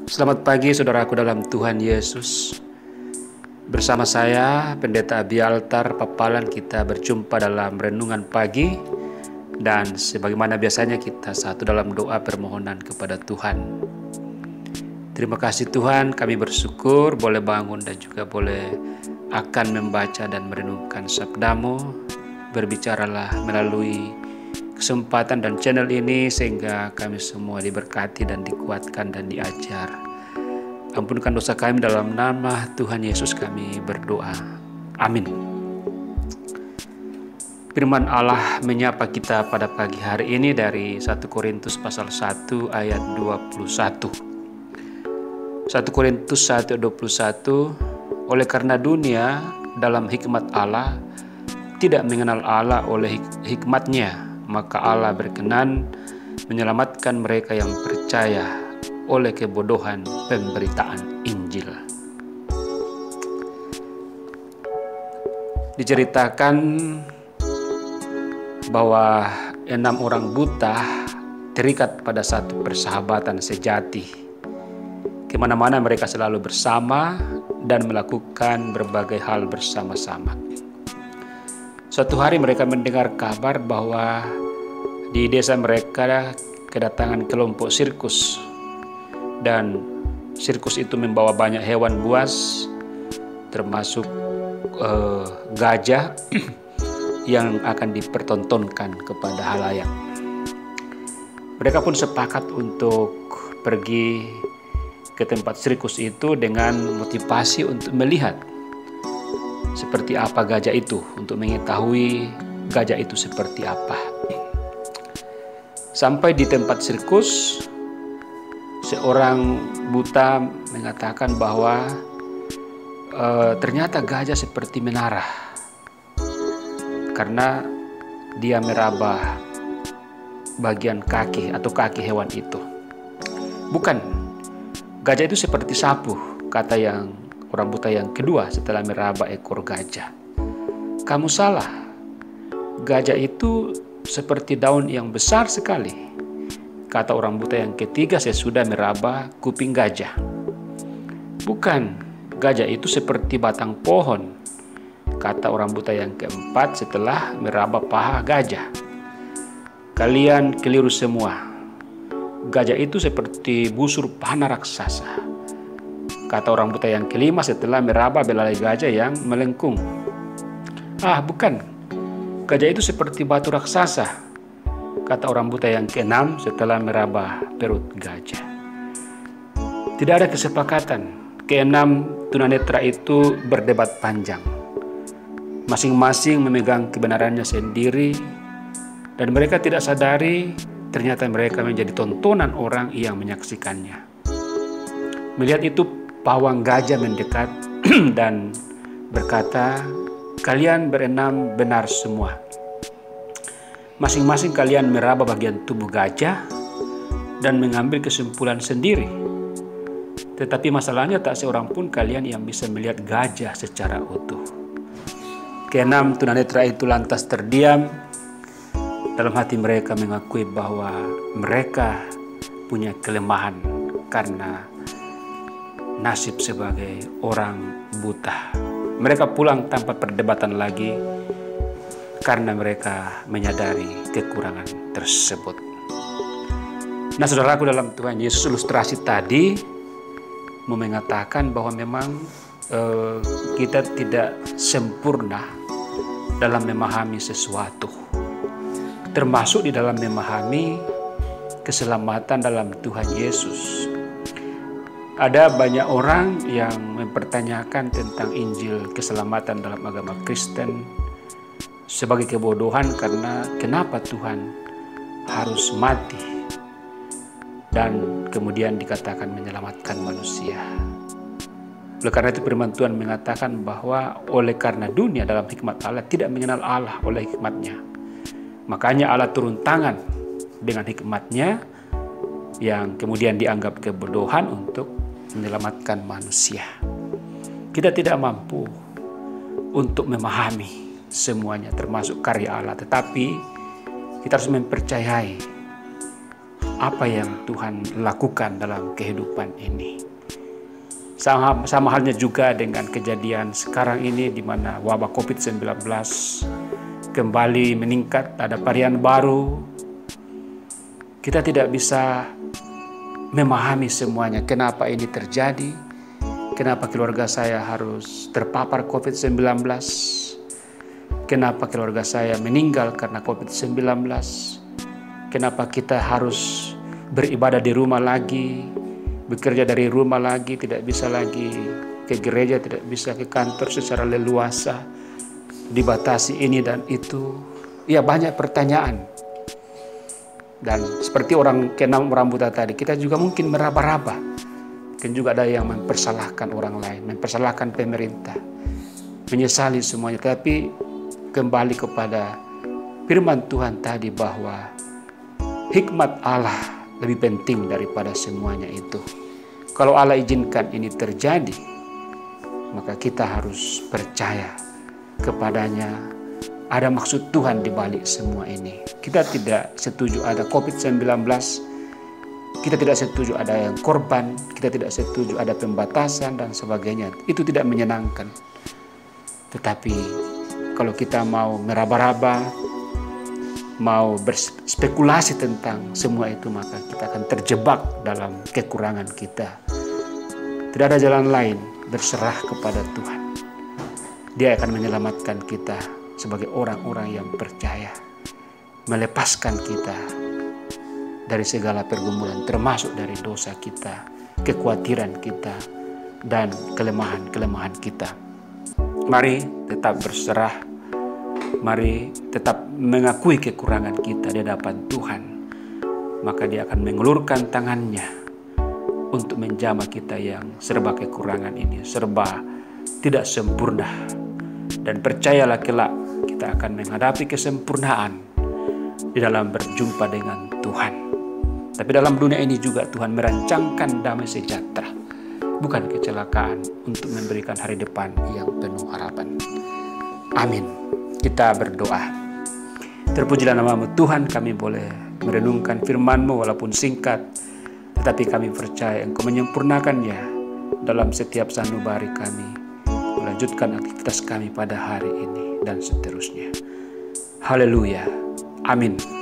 Selamat pagi saudaraku dalam Tuhan Yesus. Bersama saya Pendeta Abialtar Papalan, kita berjumpa dalam renungan pagi. Dan sebagaimana biasanya kita satu dalam doa permohonan kepada Tuhan. Terima kasih Tuhan, kami bersyukur boleh bangun dan juga boleh akan membaca dan merenungkan sabda-Mu. Berbicaralah melalui kesempatan dan channel ini sehingga kami semua diberkati dan dikuatkan dan diajar. Ampunkan dosa kami dalam nama Tuhan Yesus kami berdoa. Amin. Firman Allah menyapa kita pada pagi hari ini dari 1 Korintus pasal 1 ayat 21. 1 Korintus 1:21. Oleh karena dunia dalam hikmat Allah tidak mengenal Allah oleh hikmatnya, maka Allah berkenan menyelamatkan mereka yang percaya oleh kebodohan pemberitaan Injil. Diceritakan bahwa 6 orang buta terikat pada satu persahabatan sejati. Kemana-mana mereka selalu bersama dan melakukan berbagai hal bersama-sama. Suatu hari mereka mendengar kabar bahwa di desa mereka kedatangan kelompok sirkus. Dan sirkus itu membawa banyak hewan buas, termasuk gajah yang akan dipertontonkan kepada halayak. Mereka pun sepakat untuk pergi ke tempat sirkus itu dengan motivasi untuk melihat seperti apa gajah itu, untuk mengetahui gajah itu seperti apa. Sampai di tempat sirkus, seorang buta mengatakan bahwa ternyata gajah seperti menara karena dia meraba bagian kaki atau kaki hewan itu. Bukan, gajah itu seperti sapu, kata yang orang buta yang kedua setelah meraba ekor gajah. Kamu salah, gajah itu seperti daun yang besar sekali, kata orang buta yang ketiga sesudah meraba kuping gajah. Bukan, gajah itu seperti batang pohon, kata orang buta yang keempat setelah meraba paha gajah. Kalian keliru semua, gajah itu seperti busur panah raksasa, kata orang buta yang kelima setelah meraba belalai gajah yang melengkung. Bukan, gajah itu seperti batu raksasa, kata orang buta yang keenam setelah meraba perut gajah. Tidak ada kesepakatan. Keenam tunanetra itu berdebat panjang. Masing-masing memegang kebenarannya sendiri, dan mereka tidak sadari ternyata mereka menjadi tontonan orang yang menyaksikannya. Melihat itu, pawang gajah mendekat dan berkata, "Kalian berenam benar semua. Masing-masing kalian meraba bagian tubuh gajah dan mengambil kesimpulan sendiri. Tetapi masalahnya tak seorang pun kalian yang bisa melihat gajah secara utuh." Keenam tunanetra itu lantas terdiam. Dalam hati mereka mengakui bahwa mereka punya kelemahan karena nasib sebagai orang buta. Mereka pulang tanpa perdebatan lagi karena mereka menyadari kekurangan tersebut. Nah, saudaraku dalam Tuhan Yesus, ilustrasi tadi mau mengatakan bahwa memang kita tidak sempurna dalam memahami sesuatu, termasuk di dalam memahami keselamatan dalam Tuhan Yesus. Ada banyak orang yang mempertanyakan tentang Injil keselamatan dalam agama Kristen sebagai kebodohan karena kenapa Tuhan harus mati dan kemudian dikatakan menyelamatkan manusia. Oleh karena itu firman Tuhan mengatakan bahwa oleh karena dunia dalam hikmat Allah tidak mengenal Allah oleh hikmatnya, makanya Allah turun tangan dengan hikmatnya yang kemudian dianggap kebodohan untuk menyelamatkan manusia. Kita tidak mampu untuk memahami semuanya termasuk karya Allah, tetapi kita harus mempercayai apa yang Tuhan lakukan dalam kehidupan ini. Sama halnya juga dengan kejadian sekarang ini di mana wabah COVID-19 kembali meningkat, ada varian baru. Kita tidak bisa memahami semuanya, kenapa ini terjadi, kenapa keluarga saya harus terpapar COVID-19, kenapa keluarga saya meninggal karena COVID-19, kenapa kita harus beribadah di rumah lagi, bekerja dari rumah lagi, tidak bisa lagi ke gereja, tidak bisa ke kantor secara leluasa, dibatasi ini dan itu. Ya, banyak pertanyaan. Dan seperti orang keenam orang buta tadi, kita juga mungkin meraba-raba. Mungkin juga ada yang mempersalahkan orang lain, mempersalahkan pemerintah, menyesali semuanya. Tapi kembali kepada firman Tuhan tadi bahwa hikmat Allah lebih penting daripada semuanya itu. Kalau Allah izinkan ini terjadi, maka kita harus percaya kepadanya. Ada maksud Tuhan di balik semua ini. Kita tidak setuju ada COVID-19, kita tidak setuju ada yang korban, kita tidak setuju ada pembatasan dan sebagainya. Itu tidak menyenangkan. Tetapi kalau kita mau meraba-raba, mau berspekulasi tentang semua itu, maka kita akan terjebak dalam kekurangan kita. Tidak ada jalan lain, berserah kepada Tuhan. Dia akan menyelamatkan kita sebagai orang-orang yang percaya, melepaskan kita dari segala pergumulan, termasuk dari dosa kita, kekhawatiran kita, dan kelemahan-kelemahan kita. Mari tetap berserah. Mari tetap mengakui kekurangan kita di hadapan Tuhan. Maka Dia akan mengulurkan tangannya untuk menjamah kita yang serba kekurangan ini, serba tidak sempurna. Dan percayalah kelak kita akan menghadapi kesempurnaan di dalam berjumpa dengan Tuhan. Tapi dalam dunia ini juga Tuhan merancangkan damai sejahtera, bukan kecelakaan, untuk memberikan hari depan yang penuh harapan. Amin. Kita berdoa. Terpujilah nama-Mu Tuhan, kami boleh merenungkan firman-Mu walaupun singkat, tetapi kami percaya Engkau menyempurnakannya dalam setiap sanubari kami, melanjutkan aktivitas kami pada hari ini dan seterusnya. Haleluya. Amin.